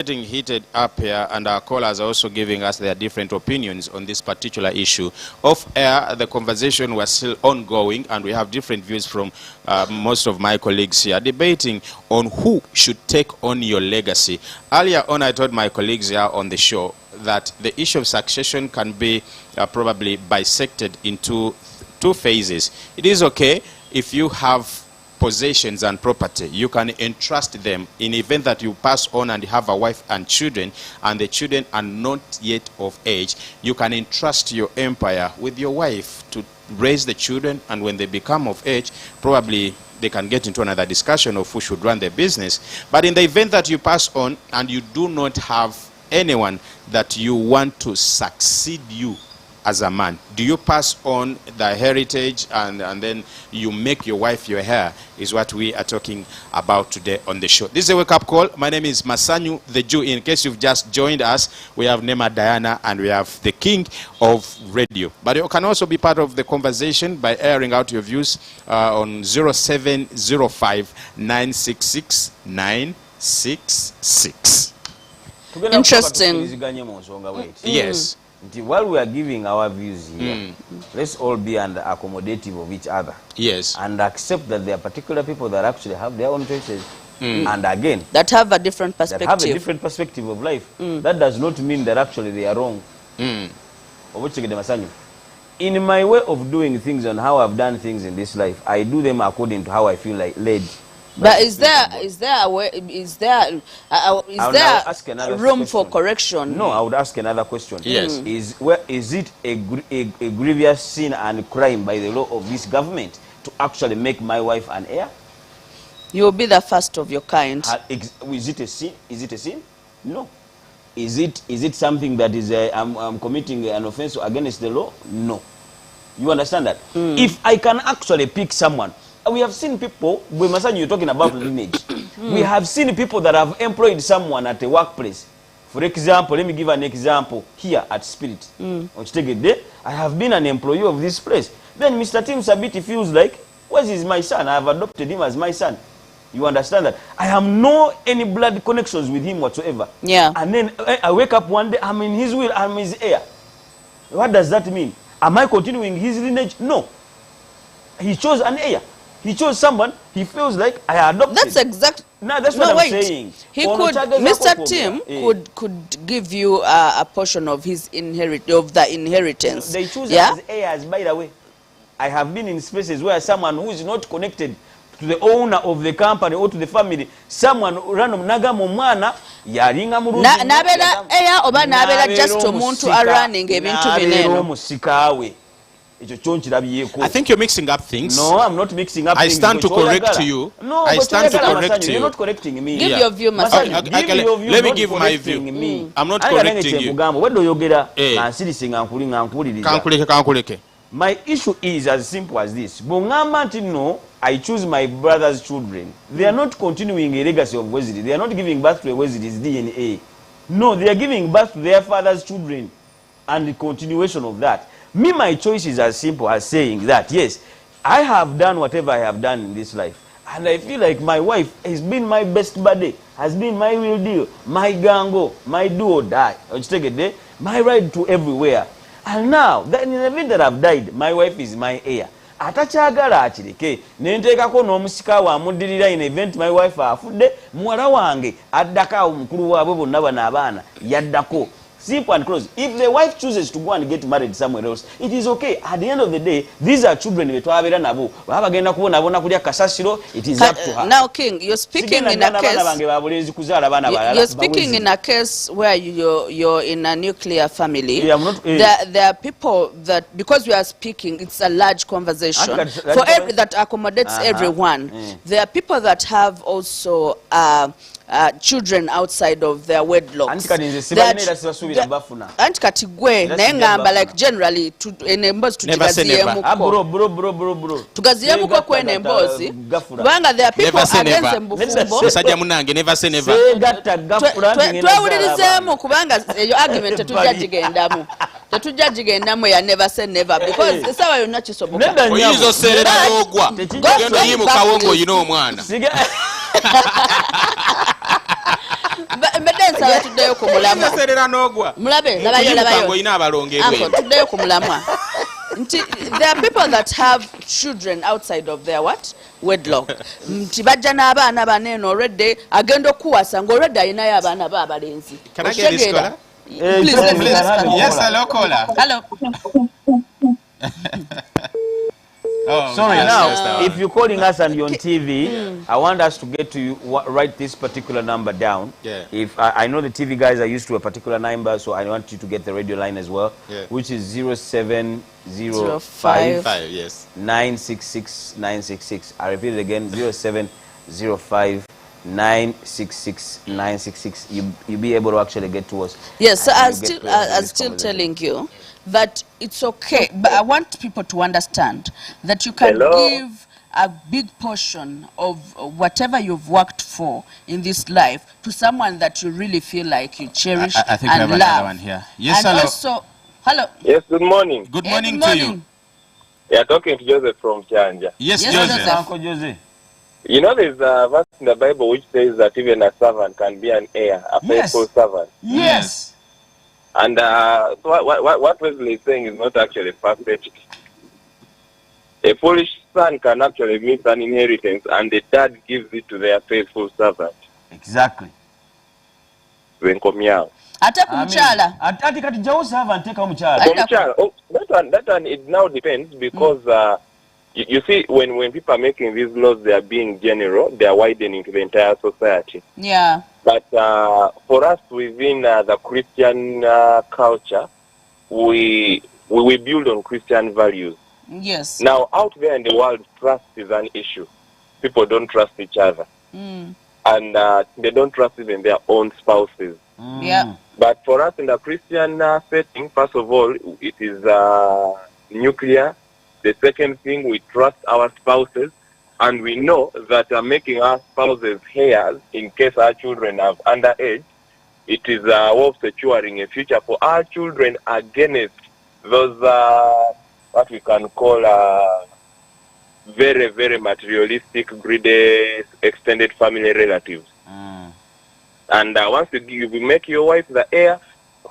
Getting heated up here, and our callers are also giving us their different opinions on this particular issue. Off air, the conversation was still ongoing, and we have different views from most of my colleagues here, debating on who should take on your legacy. Earlier on, I told my colleagues here on the show that the issue of succession can be probably bisected into two phases. It is okay if you have possessions and property, you can entrust them in the event that you pass on and have a wife and children, and the children are not yet of age. You can entrust your empire with your wife to raise the children, and when they become of age, probably they can get into another discussion of who should run the business. But in the event that you pass on and you do not have anyone that you want to succeed you as a man, do you pass on the heritage and then you make your wife your heir? Is what we are talking about today on the show. This is a wake-up call. My name is Masanyu the Jew. In case you've just joined us, we have Nema, Diana, and we have the king of radio. But you can also be part of the conversation by airing out your views on 0705 966 966. Interesting. Yes. While we are giving our views here, let's all be accommodative of each other. Yes. And accept that there are particular people that actually have their own choices. And again, that have a different perspective. That have a different perspective of life. That does not mean that actually they are wrong. In my way of doing things and how I've done things in this life, I do them according to how I feel like led. But is there room for correction? No, I would ask another question. Yes. Is it a grievous sin and crime by the law of this government to actually make my wife an heir? You will be the first of your kind. Is it a sin? Is it a sin? No. Is it something that is I'm committing an offense against the law? No. You understand that? If I can actually pick someone. We have seen people, Masanyu, you're talking about lineage. We have seen people that have employed someone at a workplace. For example, let me give an example here at Spirit. I have been an employee of this place. Then Mr. Tim Sabiti feels like, Wesley is my son. I have adopted him as my son. You understand that? I have no any blood connections with him whatsoever. Yeah. And then I wake up one day, I'm in his will, I'm his heir. What does that mean? Am I continuing his lineage? No. He chose an heir. He chose someone he feels like I adopted. That's exact. No, that's what I'm saying. He could, Mr. Tim could give you a portion of his the inheritance. They choose as heirs, by the way. I have been in spaces where someone who is not connected to the owner of the company or to the family, someone random naga mumwana yaringa muruzi. Nabela heir oba nabela just omuntu running ebintu binene. I think you're mixing up things. No, I'm not mixing up things. I stand to correct you. No, I stand to correct you. You're not correcting me. Give your view, Masanyu. Let me give my view. I'm not correcting you. My issue is as simple as this. No, I choose my brother's children. They are not continuing a legacy of Wesley. They are not giving birth to a Wesley's DNA. No, they are giving birth to their father's children and the continuation of that. Me, my choice is as simple as saying that, yes, I have done whatever I have done in this life. And I feel like my wife has been my best buddy, has been my real deal, my gango, my do or die. My ride to everywhere. And now, that in the event that I've died, my wife is my heir. Atachagala achirike nentekako n'omusika wa mudirira in event my wife afudde muwala wange addaka omukulu waabwe bonna bana abaana yaddako. Simple and close. If the wife chooses to go and get married somewhere else, it is okay. At the end of the day, these are children. It is up to her. Now, King, you're speaking in a case. You're speaking in a case where you're in a nuclear family. Yeah, I'm not, there are people that, because we are speaking, it's a large conversation that accommodates everyone. There are people that have also children outside of their wedlock. Like generally tugaziyemuko kwene embozi kubanga there are people agenze mbufumbo twewulirizemu kubanga eyo argument tetujja jigendamu ya never say never because esawa yonna kisoboka oyizo serera ogwa genda yimuka wongo yino omwana nsaba tuddeyo ku mulamwa. Serera n'ogwa. Mulabe, labayo. Ngoyina abalonge Uncle, tuddeyo ku mulamwa. There are people that have children outside of their what? Wedlock. Nti bajja n'abaana banene already agenda okuwasa ng'already ayinayo abaana be abalenzi. Can I get this caller? Please, Yes, hello, caller. Hello. Oh, Sorry, yes, now, yes, if you're calling us and you're on TV, I want us to get to you, write this particular number down. Yeah. If I know the TV guys are used to a particular number, so I want you to get the radio line as well, Yeah. which is 0705 05. yes. 966 966. I repeat it again, 0705 966 966. You'll be able to actually get to us. Yes, so And I'm you get still, to us in I'm this still conversation. telling you that it's okay, but I want people to understand that you can give a big portion of whatever you've worked for in this life to someone that you really feel like you cherish I think we and have love. another one here. Yes, And hello. also, hello. Yes, good morning. Good Yeah, morning good to you. morning. Yeah, talking to Joseph from Chanja. Yes, Yes, Joseph. Joseph. Uncle Jose. You know, there's a verse in the Bible which says that even a servant can be an heir, a Yes. faithful servant. Yes. And so what Wesley is saying is not actually far-fetched. A foolish son can actually miss an inheritance, and the dad gives it to their faithful servant. Exactly. Wenkomyao. Ate ku mukyala. Ati kati jawo servant take omukyala. Oh, that one, it now depends because you see, when people are making these laws, they are being general, they are widening to the entire society. Yeah. But for us within the Christian culture, we build on Christian values. Yes. Now, out there in the world, trust is an issue. People don't trust each other. And they don't trust even their own spouses. Yeah. But for us in the Christian setting, first of all, it is nuclear. The second thing, we trust our spouses. And we know that making our spouses heirs in case our children have underage, it is a way of securing a future for our children against those, what we can call very, very materialistic, greedy, extended family relatives. And once you make your wife the heir,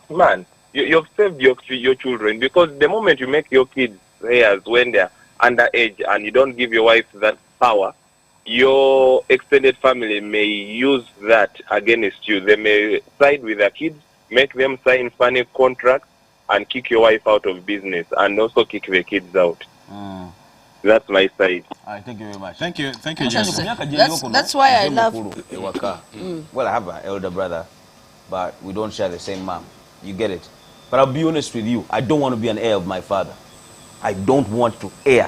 man, you've saved your children, because the moment you make your kids heirs when they're underage and you don't give your wife that power, your extended family may use that against you. They may side with their kids, make them sign funny contracts, and kick your wife out of business, and also kick the kids out. That's my side. All right, thank you very much. Thank you, Joseph. That's why I love. Well, I have an elder brother, but we don't share the same mom. You get it? But I'll be honest with you. I don't want to be an heir of my father. I don't want to be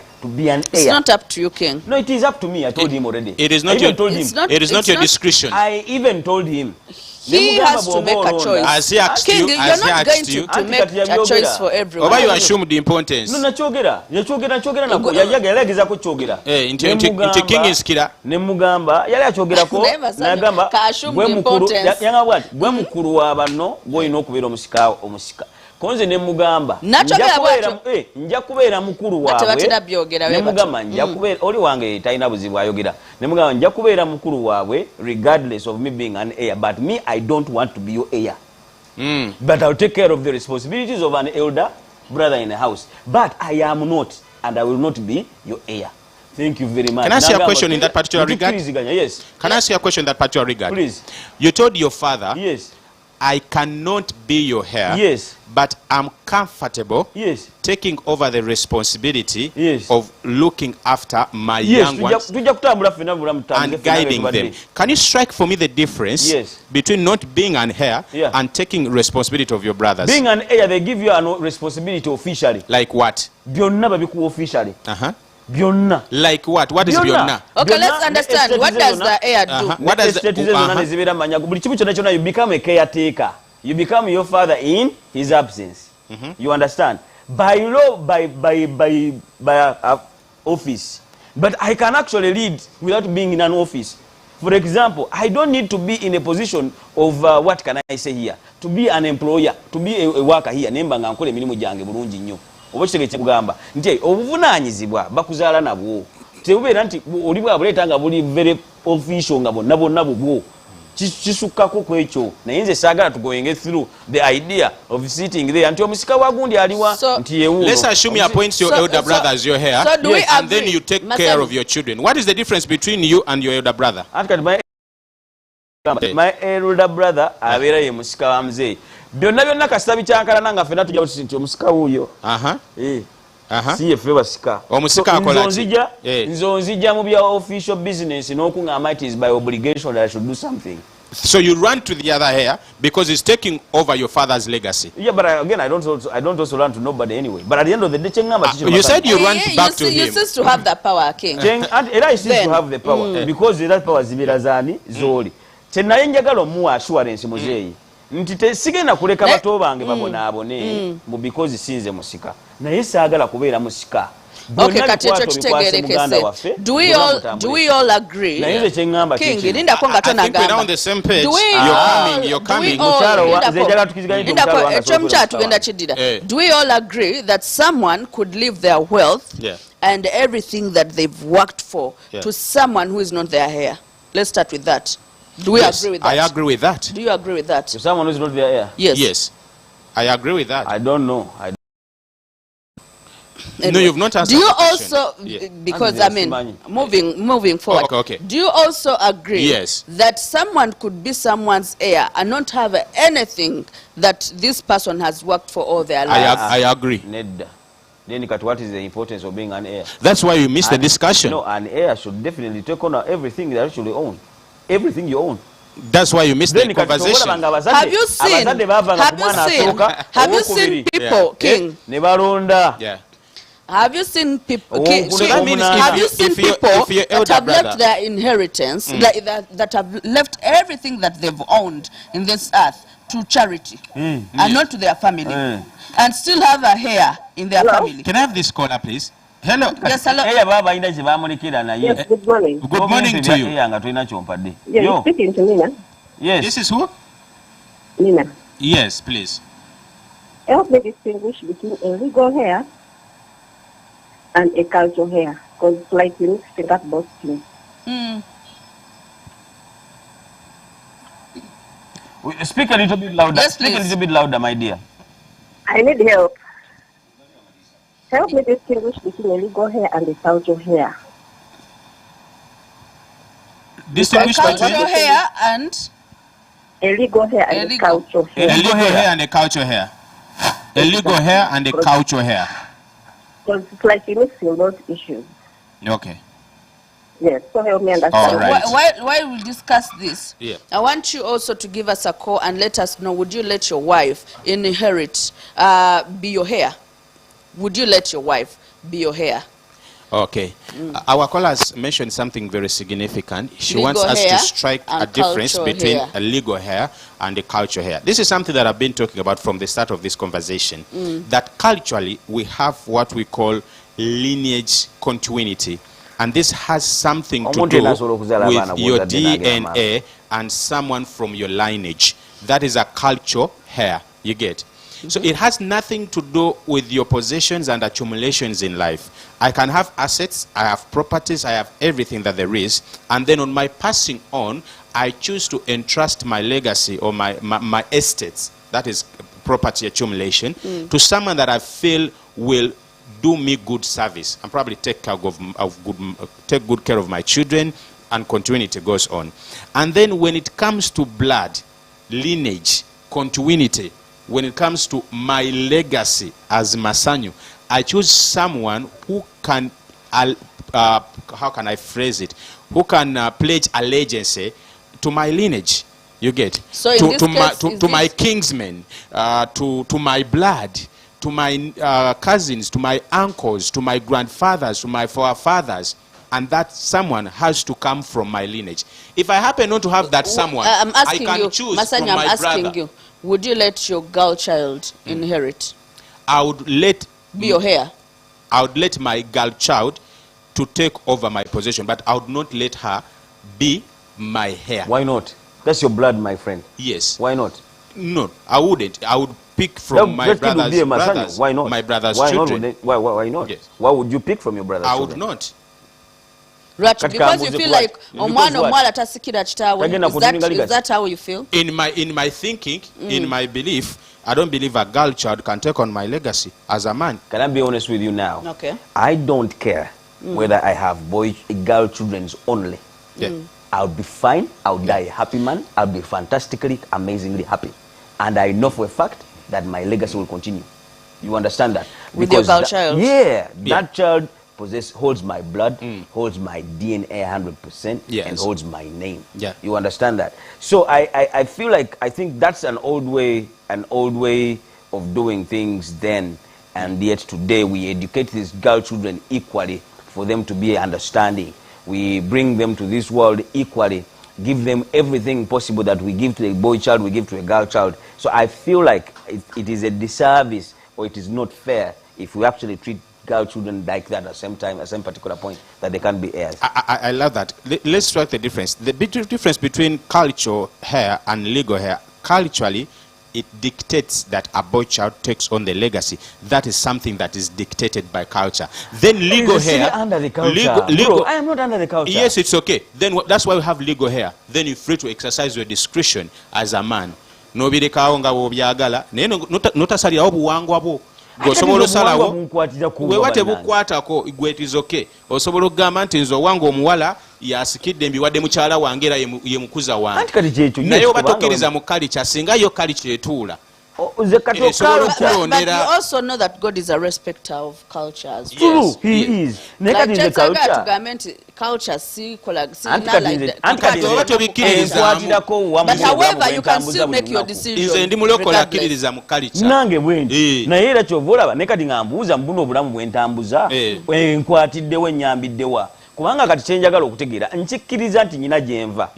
an heir. It's not up to you, King. No, it is up to me. I told him already. It is not I even your. told him. It is not your discretion. I even told him. He has to make a choice. Has he asked King, you? you're Has he not going asked you? to make a choice for everyone. Or you assume the importance? No, nachogera nako yagerageza ko chogera. Nti King is killer. Ne mugamba yali achogera ko nagamba bwe mukuru yanga bwati bwe mukuru wa bano goyina okubeera omusika. Konze ne mugamba nja kubeera mukuru waabwe. Ne mugamba nja kubeera oli wange talina buzibu ayogera. Ne mugamba nja kubeera mukuru waabwe regardless of me being an heir, but me I don't want to be your heir. But I'll take care of the responsibilities of an elder brother in the house. But I am not, and I will not be your heir. Thank you very much. Can I ask you a question in that particular regard? Yes. Can I ask you a question in that particular regard? Please. You told your father, Yes. I cannot be your heir, Yes. but I'm comfortable Yes. taking over the responsibility Yes. of looking after my Yes. young ones and guiding them. Can you strike for me the difference between not being an heir and taking responsibility of your brothers? Being an heir, they give you a responsibility officially. Like what? Byonna babiku officially. Byonna. Like what? What is byonna? Okay, let's understand. What does the heir do? What does the you become a caretaker. You become your father in his absence. You understand? By law, by office. But I can actually lead without being in an office. For example, I don't need to be in a position of what can I say here? To be an employer, to be a worker here. Nemba nga nkole emirimu gyange bulungi nnyo. Oba kitegeeza kugamba nti obuvunaanyizibwa bakuzaala nabwo. Tebubeera nti oli bwabuleeta nga buli very official nga bonna bubwo. kisukako kwekyo naye nze saagala tugoyenge through the idea of sitting there nti omusika wa gundi aliwa nti yewulo. Let's assume you appoint your elder brother as your heir, and then you take care of your children. What is the difference between you and your elder brother? My elder brother abeera ye musika wa mzee. Byonna kasita bikyankalana nga ffenna tujja nti omusika wuuyo. Si yeffe basika. Omusika akola nze onzija mu bya official business n'okuŋŋamba it is by obligation that I should do something. So you run to the other heir because he's taking over your father's legacy. Yeah, but again, I don't also run to nobody anyway. But at the end of the day, you said you run back to him. You cease to have the power, King. And I cease to have the power because that power is zibirazani zoli. Tenaye njagala omuwa assurance muzeeyi. Nti sigenda kuleka bato bange babonaabone because sinze musika. Naye saagala kubeera musika. Okay, Katecho kitegerekese. Do we all agree? King, linda kwa ngatona gamba. I think we're on the same page. You're coming. Do we all agree that someone could leave their wealth and everything that they've worked for to someone who is not their heir? Let's start with that. Do we agree with that? I agree with that. Do you agree with that? To someone who is not their heir? Yes. Yes. I agree with that. I don't know. Anyway, no, you've not answered. Do you also, because I mean, moving forward, okay. Do you also agree that someone could be someone's heir and not have anything that this person has worked for all their lives? I agree. Then what is the importance of being an heir? That's why you missed the discussion. No, an heir should definitely take on everything that you actually own. Everything you own. That's why you missed the conversation. Have you seen people, King? Yeah. Have you seen people? So that means have you seen people that have left their inheritance, that have left everything that they've owned in this earth to charity and not to their family, and still have a heir in their family? Can I have this caller, please? Hello. Yes, hello. Yes, good morning. Good morning to you. Yeah, you're speaking to Nina. Yes. This is who? Nina. Yes, please. Help me distinguish between a legal heir and a cultural heir, because it's like you need to think up both things. Speak a little bit louder. Yes, speak a little bit louder, my dear. I need help. Help me distinguish between a legal heir and a cultural heir. Distinguish between a heir and a legal heir and a cultural heir. A legal heir and a cultural heir. A legal heir and a cultural heir. Because it's like you mixing both issues. Okay. Yes, so help me understand. All right. While we discuss this, I want you also to give us a call and let us know, would you let your wife inherit, be your heir? Would you let your wife be your heir? Okay. Our caller has mentioned something very significant. She wants us to strike a difference between a legal heir and a cultural heir. This is something that I've been talking about from the start of this conversation. That culturally, we have what we call lineage continuity. And this has something to do with your DNA and someone from your lineage. That is a cultural heir. You get? So it has nothing to do with your possessions and accumulations in life. I can have assets, I have properties, I have everything that there is, and then on my passing on, I choose to entrust my legacy or my estates, that is property accumulation, to someone that I feel will do me good service and probably take good care of my children, and continuity goes on. And then when it comes to blood, lineage, continuity, when it comes to my legacy as Masanyu, I choose someone who can, how can I phrase it, who can pledge allegiance to my lineage. You get? So to my kinsmen, to my blood, to my cousins, to my uncles, to my grandfathers, to my forefathers. And that someone has to come from my lineage. If I happen not to have that someone, I can choose Masanyu, from my brother. You, would you let your girl child inherit? I would let... Be your heir? I would let my girl child to take over my possession, but I would not let her be my heir. Why not? That's your blood, my friend. Yes. Why not? No, I wouldn't. I would pick from my brothers. Why not? My brother's why children. Not? Why not? Yes. Why would you pick from your brother's children? I would not. Right, because you feel like omwana omwala tasikira chitawe. Is that how you feel? In my thinking, in my belief, I don't believe a girl child can take on my legacy as a man. Can I be honest with you now? Okay. I don't care whether I have girl children only. Yeah. I'll be fine. I'll die a happy man. I'll be fantastically, amazingly happy. And I know for a fact that my legacy will continue. You understand that? With your girl child? Yeah. That child holds my blood, holds my DNA 100%, and holds my name. Yeah. You understand that? So I feel like, I think that's an old way of doing things then, and yet today we educate these girl children equally for them to be understanding. We bring them to this world equally, give them everything possible that we give to a boy child, we give to a girl child. So I feel like it is a disservice, or it is not fair if we actually treat girl children like that at the same particular point, that they can't be heirs. I love that. Let's strike the difference. The big difference between cultural hair and legal hair. Culturally, it dictates that a boy child takes on the legacy. That is something that is dictated by culture. Then legal hair. Under the culture. Bro, I am not under the culture. Yes, it's okay. Then that's why we have legal hair. Then you're free to exercise your discretion as a man. Nobody kaonga wo byagala. Notasalira obuwangwa bwo. Osobola osalawo wewa tebukwatako it is okay. Osobola okugamba nti nze owange omuwala yasikidde mbiwadde mukyala wange era ye mukuza wange. Naye oba tokkiriza mu kalicha singa yo kalicha etuula. But you also know that God is a respecter of cultures. True, He is. Like culture, but however, you can still make your decision. Nange bwendi naye era kyova olaba ne kati ngambuuza mbuno obulamu bwentambuza enkwatiddewo ennyambiddewa kubanga kati kyenjagala okutegeera nkikkiriza nti nyina gyenva.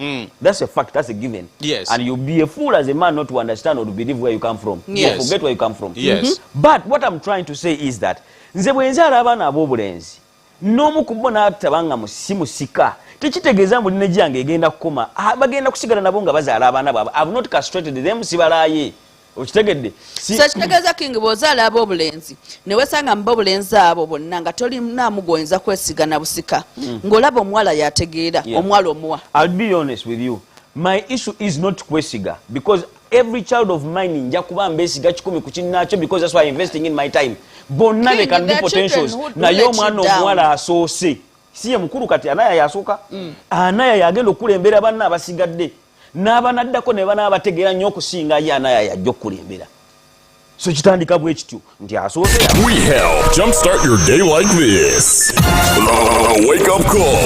That's a fact, that's a given. Yes. And you'll be a fool as a man not to understand or to believe where you come from. Yes. Or forget where you come from. Yes. But what I'm trying to say is that nze bwe nzaala abaana ab'obulenzi n'omu ku bo n'atabanga musimusika tekitegeeza mbu nne gyange egenda kukoma bagenda kusigala nabo nga bazaala abaana baabwe. I've not castrated them, sibalaaye. Okitegedde? Kitegeeza kingi bw'ozaala ab'obulenzi ne wesanga mu b'obulenzi abo bonna nga tolinaamu goyinza kwesiga na busika ng'olaba omuwala yategeera omuwala omuwa. I'll be honest with you. My issue is not kwesiga, because every child of mine nja kuba mbesiga 10 ku kinnakyo, because that's why I'm investing in my time. Bonna they can do potentials. Naye omwana omuwala asoose si ye mukulu kati Anaya yasooka. Anaya yagenda okulembera banna abasigadde. N'abanaddako ne banaabategeera nnyo okusinga ye Anaya yajja okukulembera. So kitandika bwe kityo nti asoose. We help jumpstart your day like this. Wake up call.